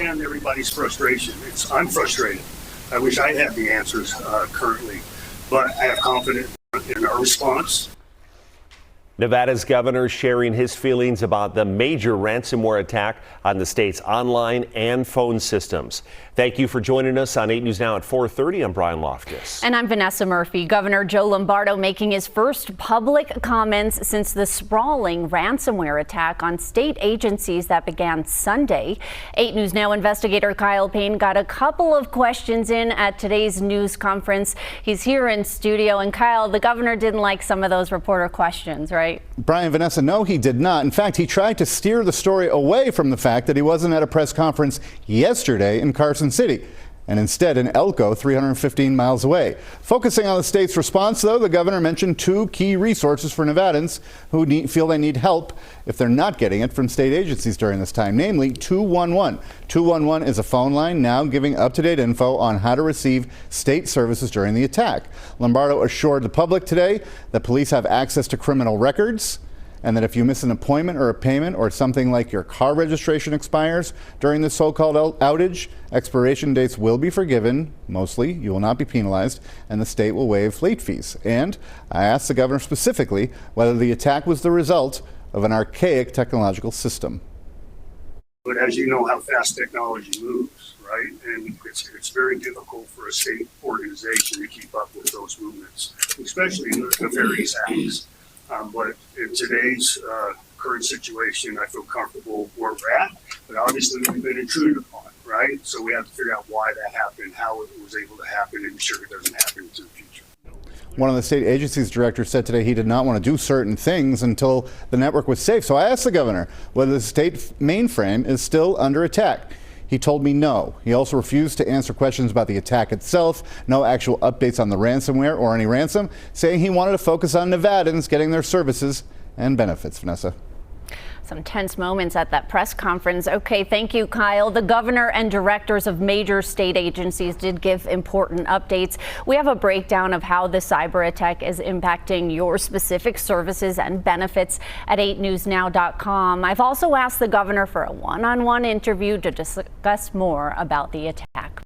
understand everybody's frustration. I'm frustrated. I wish I had the answers currently, but I have confidence in our response. Nevada's governor sharing his feelings about the major ransomware attack on the state's online and phone systems. Thank you for joining us on 8 News Now at 4:30. I'm Brian Loftus. And I'm Vanessa Murphy. Governor Joe Lombardo making his first public comments since the sprawling ransomware attack on state agencies that began Sunday. 8 News Now investigator Kyle Payne got a couple of questions in at today's news conference. He's here in studio. And Kyle, the governor didn't like some of those reporter questions, right? Brian, Vanessa, no, he did not. In fact, he tried to steer the story away from the fact that he wasn't at a press conference yesterday in Carson City, and instead in Elko, 315 miles away. Focusing on the state's response, though, the governor mentioned two key resources for Nevadans who feel they need help if they're not getting it from state agencies during this time, namely 211. 211 is a phone line now giving up-to-date info on how to receive state services during the attack. Lombardo assured the public today that police have access to criminal records, and that if you miss an appointment or a payment or something like your car registration expires during the so-called outage, expiration dates will be forgiven. Mostly, you will not be penalized, and the state will waive late fees. And I asked the governor specifically whether the attack was the result of an archaic technological system. But as you know how fast technology moves, right? And it's very difficult for a state organization to keep up with those movements, especially in the nefarious acts. But in today's current situation, I feel comfortable where we're at. But obviously, we've been intruded upon, right? So we have to figure out why that happened, how it was able to happen, and ensure it doesn't happen into the future. One of the state agency's directors said today he did not want to do certain things until the network was safe. So I asked the governor whether the state mainframe is still under attack. He told me no. He also refused to answer questions about the attack itself, no actual updates on the ransomware or any ransom, saying he wanted to focus on Nevadans getting their services and benefits. Vanessa. Some tense moments at that press conference. Okay, thank you, Kyle. The governor and directors of major state agencies did give important updates. We have a breakdown of how the cyber attack is impacting your specific services and benefits at 8newsnow.com. I've also asked the governor for a one-on-one interview to discuss more about the attack.